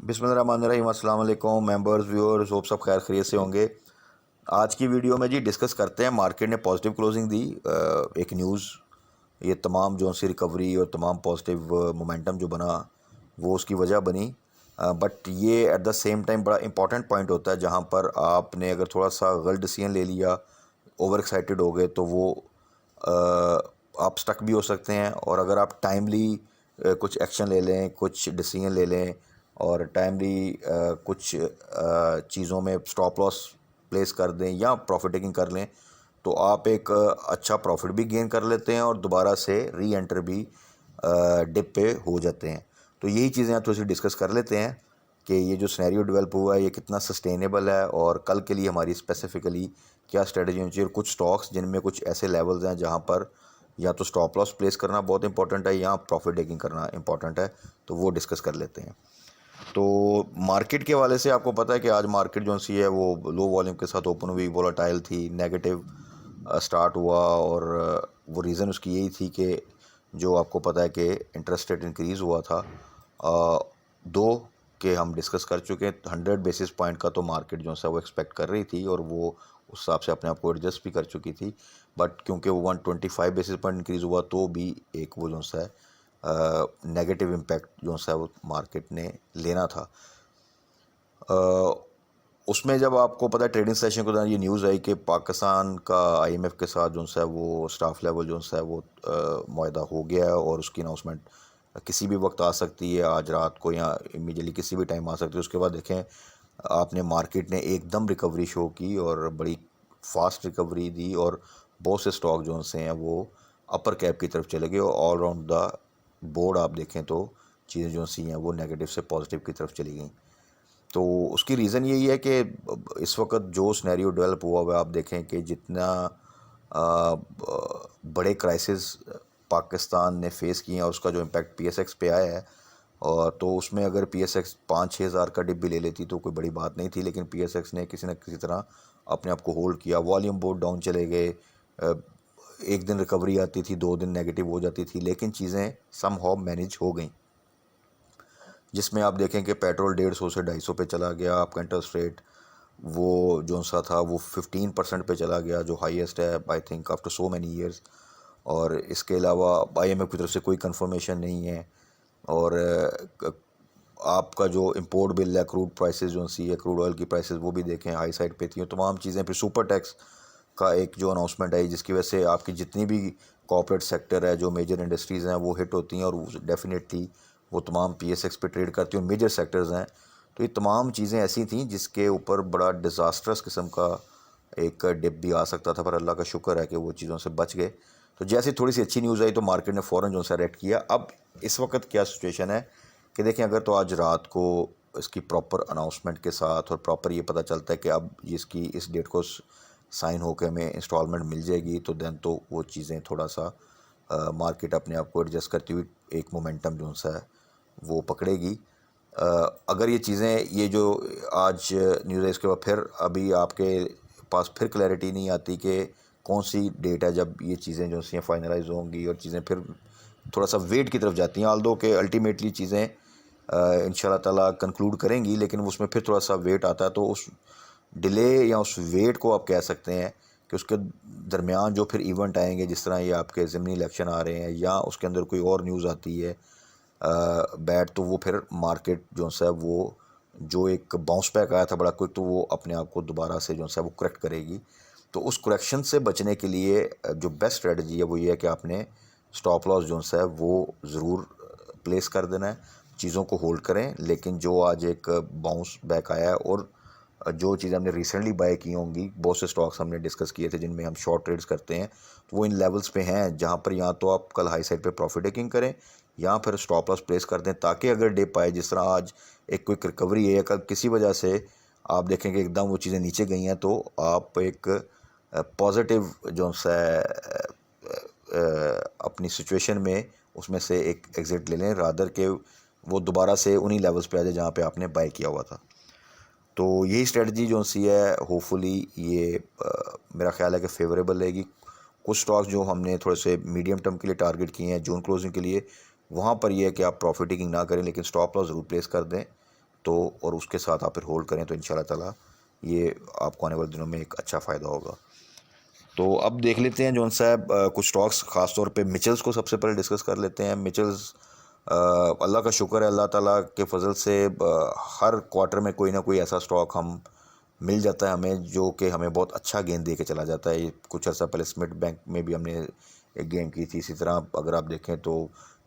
बिस्मिल्लाहिर्रहमानिर्रहीम। अस्सलाम वालेकुम मेंबर्स, व्यूअर्स, होप सब खैर खैरियत से होंगे। आज की वीडियो में जी डिस्कस करते हैं, मार्केट ने पॉजिटिव क्लोजिंग दी। एक न्यूज़, ये तमाम जो सी रिकवरी और तमाम पॉजिटिव मोमेंटम जो बना वो उसकी वजह बनी। बट ये एट द सेम टाइम बड़ा इंपॉर्टेंट पॉइंट होता है जहाँ पर आपने अगर थोड़ा सा गलत डिसीजन ले लिया, ओवर एक्साइटेड हो गए, तो वो आप स्टक भी हो सकते हैं। और अगर आप टाइमली कुछ एक्शन ले लें, कुछ डिसीजन ले लें और टाइमली कुछ चीज़ों में स्टॉप लॉस प्लेस कर दें या प्रॉफिट टेकिंग कर लें, तो आप एक अच्छा प्रॉफिट भी गेन कर लेते हैं और दोबारा से री एंटर भी डिप पे हो जाते हैं। तो यही चीज़ें आप थोड़ी सी डिस्कस कर लेते हैं कि ये जो सिनेरियो डेवलप हुआ है ये कितना सस्टेनेबल है और कल के लिए हमारी स्पेसिफिकली क्या स्ट्रेटजी होनी चाहिए। और कुछ स्टॉक्स जिनमें कुछ ऐसे लेवल्स हैं जहाँ पर या तो स्टॉप लॉस प्लेस करना बहुत इंपॉर्टेंट है या प्रॉफिट टेकिंग करना इंपॉर्टेंट है, तो वो डिस्कस कर लेते हैं। तो मार्केट के हवाले से आपको पता है कि आज मार्केट जो सी है वो लो वॉल्यूम के साथ ओपन हुई, वोलेटाइल थी, नेगेटिव स्टार्ट हुआ। और वो रीज़न उसकी यही थी कि जो आपको पता है कि इंटरेस्ट रेट इंक्रीज़ हुआ था, दो के हम डिस्कस कर चुके हैं। 100 बेसिस पॉइंट का तो मार्केट जो है वो एक्सपेक्ट कर रही थी और वो उस हिसाब से अपने आप को एडजस्ट भी कर चुकी थी। बट क्योंकि वो 125 बेसिस पॉइंट इंक्रीज़ हुआ तो भी एक वो जो है नेगेटिव इम्पैक्ट जो है वो मार्केट ने लेना था। उसमें जब आपको पता है ट्रेडिंग सेशन के दौरान ये न्यूज़ आई कि पाकिस्तान का आईएमएफ के साथ जो है वो स्टाफ लेवल जो है वो मुआहदा हो गया है और उसकी अनाउंसमेंट किसी भी वक्त आ सकती है, आज रात को या इमीडिएटली किसी भी टाइम आ सकती है। उसके बाद देखें आपने मार्केट ने एकदम रिकवरी शो की और बड़ी फास्ट रिकवरी दी और बहुत से स्टॉक जो से हैं वो अपर कैप की तरफ चले गए और ऑल राउंड द बोर्ड आप देखें तो चीज़ें जो सी हैं वो नेगेटिव से पॉजिटिव की तरफ चली गई। तो उसकी रीज़न यही है कि इस वक्त जो सिनेरियो डेवलप हुआ है, आप देखें कि जितना बड़े क्राइसिस पाकिस्तान ने फेस किए हैं उसका जो इम्पेक्ट पीएसएक्स पे आया है। और तो उसमें अगर पीएसएक्स 5-6 हज़ार का डिप भी ले लेती तो कोई बड़ी बात नहीं थी, लेकिन पीएसएक्स ने किसी न किसी तरह अपने आप को होल्ड किया। वॉल्यूम बहुत डाउन चले गए, एक दिन रिकवरी आती थी, 2 दिन नेगेटिव हो जाती थी, लेकिन चीज़ें समहाउ मैनेज हो गई। जिसमें आप देखें कि पेट्रोल 150 से 250 पे चला गया, आपका इंटरेस्ट रेट वो जो सा था वो 15% पे चला गया, जो हाईएस्ट है I think after so many years. और इसके अलावा आईएमएफ की तरफ से कोई कंफर्मेशन नहीं है। और आपका जो इंपोर्ट बिल है, क्रूड प्राइसेस जो सी है, क्रूड ऑयल की प्राइसेस वो भी देखें हाई साइड पे थी। और तमाम चीज़ें, फिर सुपर टैक्स का एक जो अनाउंसमेंट आई जिसकी वजह से आपकी जितनी भी कॉर्पोरेट सेक्टर है, जो मेजर इंडस्ट्रीज़ हैं वो हिट होती हैं और डेफिनेटली वो तमाम पीएसएक्स पे ट्रेड करती हैं और मेजर सेक्टर्स हैं। तो ये तमाम चीज़ें ऐसी थी जिसके ऊपर बड़ा डिज़ास्ट्रस किस्म का एक डिप भी आ सकता था, पर अल्लाह का शुक्र है कि वो चीज़ों से बच गए। तो जैसे थोड़ी सी अच्छी न्यूज़ आई तो मार्केट ने फ़ौरन जो है रेक्ट किया। अब इस वक्त क्या सिचुएशन है कि देखें, अगर तो आज रात को इसकी प्रॉपर अनाउंसमेंट के साथ और प्रॉपर ये पता चलता है कि अब इसकी इस डेट को साइन होकर हमें इंस्टॉलमेंट मिल जाएगी, तो देन तो वो चीज़ें थोड़ा सा मार्केट अपने आप को एडजस्ट करती हुई एक मोमेंटम जो सा है वो पकड़ेगी। अगर ये चीज़ें, ये जो आज न्यूज़ है, इसके बाद फिर अभी आपके पास फिर क्लैरिटी नहीं आती कि कौन सी डेट है जब ये चीज़ें जो सी फाइनलाइज होंगी और चीज़ें फिर थोड़ा सा वेट की तरफ जाती हैं। आल्दो के अल्टीमेटली चीज़ें इंशाल्लाह ताला कंक्लूड करेंगी, लेकिन उसमें फिर थोड़ा सा वेट आता है। तो उस डिले या उस वेट को आप कह सकते हैं कि उसके दरमियान जो फिर इवेंट आएंगे, जिस तरह ये आपके ज़िमनी इलेक्शन आ रहे हैं या उसके अंदर कोई और न्यूज़ आती है बैड, तो वो फिर मार्केट जो है वो जो एक बाउंस बैक आया था बड़ा क्विक, तो वो अपने आप को दोबारा से जो है वो करेक्ट करेगी। तो उस करेक्शन से बचने के लिए जो बेस्ट स्ट्रेटजी है वो ये है कि आपने स्टॉप लॉस जो है वो ज़रूर प्लेस कर देना है, चीज़ों को होल्ड करें। लेकिन जो आज एक बाउंस बैक आया है और जो चीज़ें हमने रिसेंटली बाय की होंगी, बहुत से स्टॉक्स हमने डिस्कस किए थे जिनमें हम शॉर्ट ट्रेड्स करते हैं, तो वो इन लेवल्स पे हैं जहाँ पर या तो आप कल हाई साइड पे प्रॉफिट टेकिंग करें या फिर स्टॉप लॉस प्लेस कर दें, ताकि अगर डिप आए, जिस तरह आज एक क्विक रिकवरी है या कल किसी वजह से आप देखेंगे एकदम वो चीज़ें नीचे गई हैं, तो आप एक पॉजिटिव जो है अपनी सिचुएशन में उसमें से एक एग्ज़िट ले लें, रादर के वो दोबारा से उन्हीं लेवल्स पे आ जाए जहाँ पे आपने बाय किया हुआ था। तो यही स्ट्रेटजी जो सी है होपफुली ये मेरा ख्याल है कि फेवरेबल रहेगी। कुछ स्टॉक्स जो हमने थोड़े से मीडियम टर्म के लिए टारगेट किए हैं जून क्लोजिंग के लिए, वहाँ पर यह है कि आप प्रॉफिट टेकिंग ना करें लेकिन स्टॉप लॉस ज़रूर प्लेस कर दें। तो और उसके साथ आप फिर होल्ड करें तो इंशाल्लाह ताला ये आपको आने वाले दिनों में एक अच्छा फ़ायदा होगा। तो अब देख लेते हैं जॉन साहब कुछ स्टॉक्स, ख़ास तौर पे मिचेल्स को सबसे पहले डिस्कस कर लेते हैं। मिचेल्स, अल्लाह का शुक्र है, अल्लाह ताला के फजल से हर क्वार्टर में कोई ना कोई ऐसा स्टॉक हम मिल जाता है हमें जो कि हमें बहुत अच्छा गेन दे के चला जाता है। ये कुछ अर्सा पहले स्मिथ बैंक में भी हमने एक गेन की थी। इसी तरह अगर आप देखें तो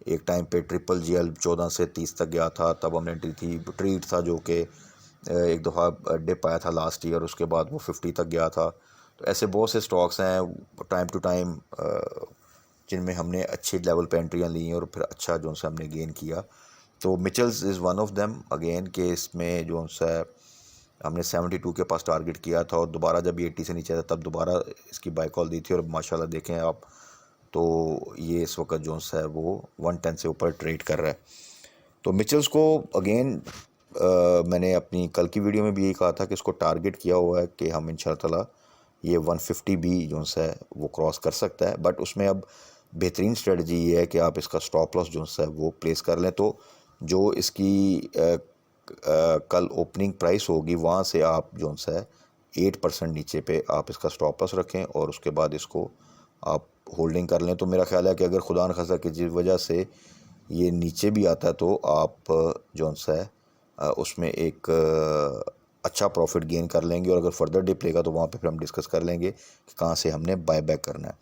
एक टाइम पे ट्रिपल जीएल 14 से 30 तक गया था, तब हमने एंट्री थी। ट्रीट था जो कि एक दफ़ा डिप आया था लास्ट ईयर, उसके बाद वो 50 तक गया था। तो ऐसे बहुत से स्टॉक्स हैं टाइम टू टाइम जिनमें हमने अच्छे लेवल पे एंट्रियाँ ली हैं और फिर अच्छा जो सा हमने गेन किया। तो Mitchells is one of them again के इसमें जो सा हमने 72 के पास टारगेट किया था और दोबारा जब ये 80 से नीचे था तब दोबारा इसकी बाय कॉल दी थी और माशाल्लाह देखें आप तो ये इस वक्त जो है वो 110 से ऊपर ट्रेड कर रहा है। तो मिचेल्स को अगेन मैंने अपनी कल की वीडियो में भी यही कहा था कि इसको टारगेट किया हुआ है कि हम इंशाल्लाह ताला ये 150 भी जो है वो क्रॉस कर सकता है। बट उसमें अब बेहतरीन स्ट्रेटजी ये है कि आप इसका स्टॉप लॉस जो है वो प्लेस कर लें। तो जो इसकी कल ओपनिंग प्राइस होगी वहाँ से आप जो है 8% नीचे पे आप इसका स्टॉप लॉस रखें और उसके बाद इसको आप होल्डिंग कर लें। तो मेरा ख्याल है कि अगर खुदा न खास्ता किसी वजह से ये नीचे भी आता है तो आप जो है उसमें एक अच्छा प्रॉफिट गेन कर लेंगे और अगर फर्दर डिप लेगा तो वहाँ पे फिर हम डिस्कस कर लेंगे कि कहाँ से हमने बाय बैक करना है।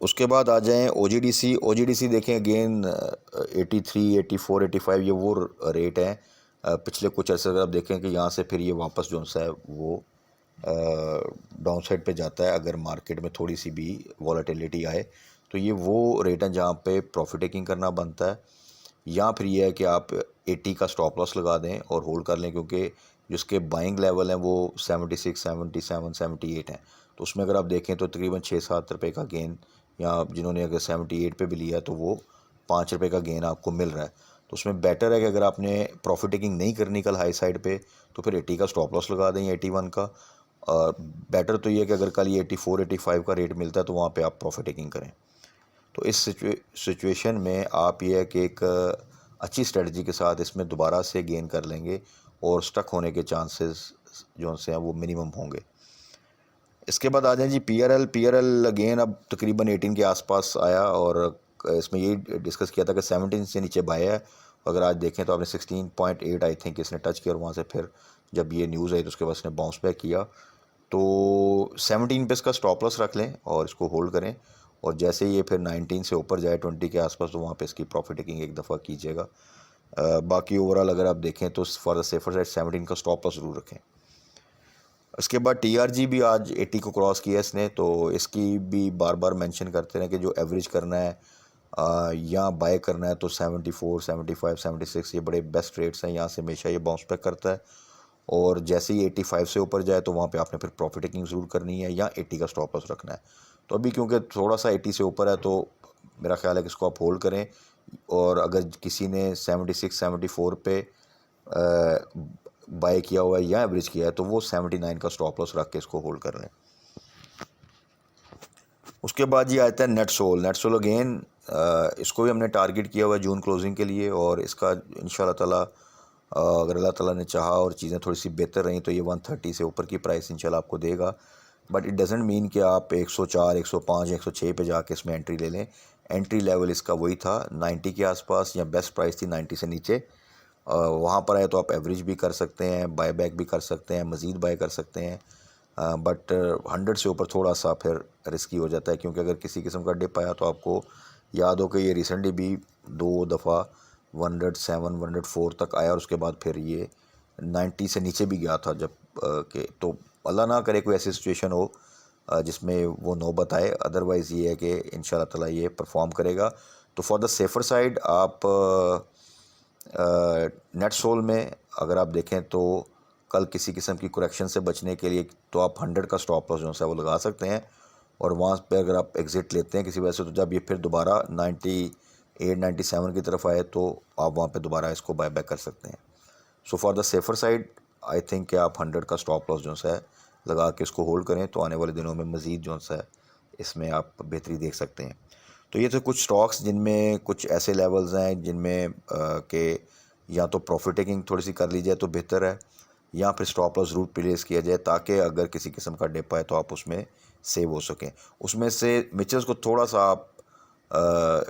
उसके बाद आ जाएं ओजीडीसी देखें अगेन 83, 84, 85 ये वो रेट हैं। पिछले कुछ अर्से अगर आप देखें कि यहाँ से फिर ये वापस जो है वो डाउन साइड पे जाता है अगर मार्केट में थोड़ी सी भी वॉलेटिलिटी आए। तो ये वो रेट हैं जहाँ पे प्रॉफिट टेकिंग करना बनता है, या फिर ये है कि आप 80 का स्टॉप लॉस लगा दें और होल्ड कर लें, क्योंकि जिसके बाइंग लेवल हैं वो 76, 77, 78 हैं। तो उसमें अगर आप देखें तो तकरीबन 6-7 रुपये का गेन, या जिन्होंने अगर 78 पे भी लिया तो वो 5 रुपये का गेन आपको मिल रहा है। तो उसमें बेटर है कि अगर आपने प्रॉफिट टेकिंग नहीं करनी कल हाई साइड पे तो फिर 80 का स्टॉप लॉस लगा दें, 81 का। और बेटर तो ये है कि अगर कल ये 84, 85 का रेट मिलता है तो वहाँ पे आप प्रॉफिट टेकिंग करें। तो इस सिचुएशन में आप ये है कि एक अच्छी स्ट्रेटजी के साथ इसमें दोबारा से गेन कर लेंगे और स्टक होने के चांसेस जो से हैं वो मिनिमम होंगे। इसके बाद आ जाए जी पीआरएल अगेन अब तकरीबन 18 के आसपास आया और इसमें यही डिस्कस किया था कि 17 से नीचे बाय है। अगर आज देखें तो आपने 16.8 आई थिंक इसने टच किया और वहाँ से फिर जब ये न्यूज़ आई तो उसके बाद इसने बाउंस बैक किया। तो 17 पे इसका स्टॉप लॉस रख लें और इसको होल्ड करें और जैसे ये फिर 19 से ऊपर जाए 20 के आसपास तो वहाँ पे इसकी प्रॉफिट टेकिंग एक दफ़ा कीजिएगा। बाकी ओवरऑल अगर आप देखें तो फॉर द सेफर साइड 17 का स्टॉप लॉस ज़रूर रखें। उसके बाद टीआरजी भी आज 80 को क्रॉस किया इसने, तो इसकी भी बार बार मेंशन करते हैं कि जो एवरेज करना है या बाय करना है तो 74, 75, 76 ये बड़े बेस्ट रेट्स हैं। यहाँ से हमेशा ये बाउंस बैक करता है और जैसे ही 85 से ऊपर जाए तो वहाँ पे आपने फिर प्रॉफिट टेकिंग ज़रूर करनी है या 80 का स्टॉप लॉस रखना है। तो अभी क्योंकि थोड़ा सा 80 से ऊपर है तो मेरा ख्याल है कि इसको आप होल्ड करें और अगर किसी ने 76, 74 पे बाय किया हुआ है या एवरेज किया है तो वो 79 का स्टॉप लॉस रख के इसको होल्ड कर लें। उसके बाद ये आता है नेटसोल अगेन इसको भी हमने टारगेट किया हुआ है जून क्लोजिंग के लिए और इसका इंशाल्लाह ताला अगर अल्लाह ताला ने चाहा और चीज़ें थोड़ी सी बेहतर रहीं तो ये 130 से ऊपर की प्राइस इंशाल्लाह आपको देगा। बट इट डजेंट मीन कि आप 104, 105, 106 पे जाके इसमें एंट्री ले लें। एंट्री लेवल इसका वही था 90 के आसपास, या बेस्ट प्राइस थी 90 से नीचे। वहाँ पर आए तो आप एवरेज भी कर सकते हैं, बाय बैक भी कर सकते हैं, मज़ीद बाय कर सकते हैं। बट 100 से ऊपर थोड़ा सा फिर रिस्की हो जाता है, क्योंकि अगर किसी किस्म का डिप आया तो आपको याद हो कि ये रिसेंटली भी 2 दफ़ा 107, 104 तक आया और उसके बाद फिर ये 90 से नीचे भी गया था जब के। तो अल्लाह ना करे कोई ऐसी सिचुएशन हो जिसमें वो नौबत आए, अदरवाइज़ ये है कि इंशाल्लाह ताला ये परफॉर्म करेगा। तो फॉर द सेफ़र साइड आप नेटसोल में अगर आप देखें तो कल किसी किस्म की करेक्शन से बचने के लिए तो आप 100 का स्टॉप लॉस जो है वो लगा सकते हैं और वहाँ पे अगर आप एग्ज़िट लेते हैं किसी वजह से तो जब ये फिर दोबारा 98, 97 की तरफ आए तो आप वहाँ पे दोबारा इसको बाय बैक कर सकते हैं। So for the safer side I think कि आप 100 का स्टॉप लॉस जो है लगा के इसको होल्ड करें तो आने वाले दिनों में मज़ीद जो है इसमें आप बेहतरी देख सकते हैं। तो ये तो कुछ स्टॉक्स जिनमें कुछ ऐसे लेवल्स हैं जिनमें के या तो प्रॉफिट टेकिंग थोड़ी सी कर ली जाए तो बेहतर है, या फिर स्टॉप लॉस ज़रूर प्लेस किया जाए ताकि अगर किसी किस्म का डिप आए तो आप उसमें सेव हो सकें। उसमें से मिचेल्स को थोड़ा सा आप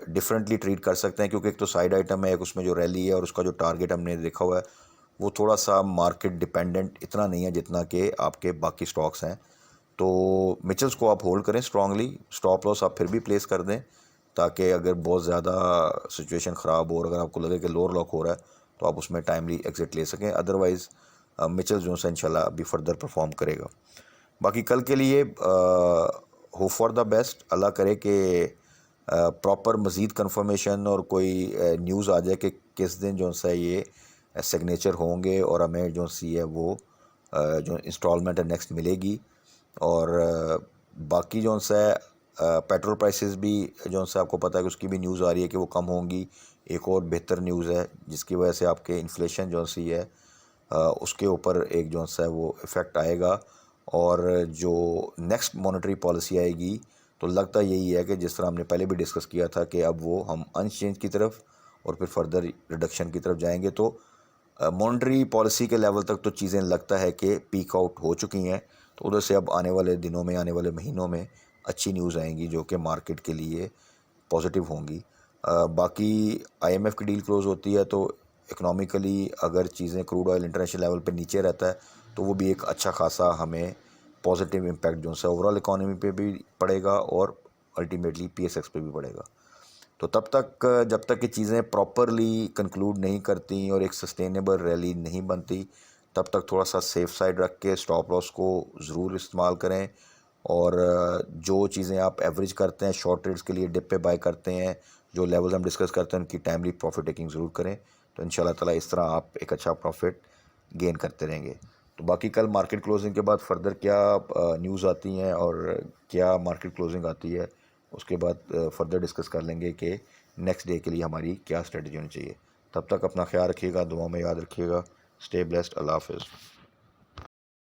डिफरेंटली ट्रीट कर सकते हैं, क्योंकि एक तो साइड आइटम है, एक उसमें जो रैली है और उसका जो टारगेट हमने देखा हुआ है वो थोड़ा सा मार्केट डिपेंडेंट इतना नहीं है जितना कि आपके बाकी स्टॉक्स हैं। तो मिचेल्स को आप होल्ड करें स्ट्रांगली, स्टॉप लॉस आप फिर भी प्लेस कर दें ताकि अगर बहुत ज़्यादा सिचुएशन ख़राब हो और अगर आपको लगे कि लोअर लॉक हो रहा है तो आप उसमें टाइमली एग्जिट ले सकें। अदरवाइज़ मिचेल्स जो है इंशाल्लाह अभी फर्दर परफॉर्म करेगा। बाकी कल के लिए होप फॉर द बेस्ट, अल्लाह करे कि प्रॉपर मज़ीद कंफर्मेशन और कोई न्यूज़ आ जाए कि किस दिन जो सा ये सिग्नेचर होंगे और हमें जो सी है वो जो इंस्टॉलमेंट है नेक्स्ट मिलेगी। और बाकी जो सा पेट्रोल प्राइसेस भी जो सा आपको पता है कि उसकी भी न्यूज़ आ रही है कि वो कम होंगी। एक और बेहतर न्यूज़ है जिसकी वजह से आपके इन्फ्लेशन जो सी है उसके ऊपर एक जो सा है वो इफ़ेक्ट आएगा। और जो नेक्स्ट मॉनेटरी पॉलिसी आएगी तो लगता यही है कि जिस तरह हमने पहले भी डिस्कस किया था कि अब वो हम अनचेंज की तरफ और फिर फर्दर रिडक्शन की तरफ जाएंगे। तो मॉनेटरी पॉलिसी के लेवल तक तो चीज़ें लगता है कि पीक आउट हो चुकी हैं। तो उधर से अब आने वाले दिनों में, आने वाले महीनों में अच्छी न्यूज़ आएंगी जो कि मार्केट के लिए पॉजिटिव होंगी। बाकी आईएमएफ की डील क्लोज़ होती है तो इकनॉमिकली अगर चीज़ें क्रूड ऑयल इंटरनेशनल लेवल पे नीचे रहता है तो वो भी एक अच्छा खासा हमें पॉजिटिव इम्पैक्ट जो है ओवरऑल इकॉनमी पे भी पड़ेगा और अल्टीमेटली पीएसएक्स पे भी पड़ेगा। तो तब तक जब तक कि चीज़ें प्रॉपरली कंक्लूड नहीं करती और एक सस्टेनेबल रैली नहीं बनती तब तक थोड़ा सा सेफ साइड रख के स्टॉप लॉस को ज़रूर इस्तेमाल करें। और जो चीज़ें आप एवरेज करते हैं शॉर्ट ट्रेड्स के लिए डिप पे बाय करते हैं, जो लेवल्स हम डिस्कस करते हैं उनकी टाइमली प्रॉफिट टेकिंग ज़रूर करें। तो इंशाल्लाह ताला इस तरह आप एक अच्छा प्रॉफिट गेन करते रहेंगे। तो बाकी कल मार्केट क्लोजिंग के बाद फर्दर क्या न्यूज़ आती हैं और क्या मार्केट क्लोजिंग आती है उसके बाद फर्दर डिस्कस कर लेंगे कि नेक्स्ट डे के लिए हमारी क्या स्ट्रेटजी होनी चाहिए। तब तक अपना ख्याल रखिएगा, दुआ में याद रखिएगा। स्टे ब्लेस्ड, अल्लाह हाफ़िज़।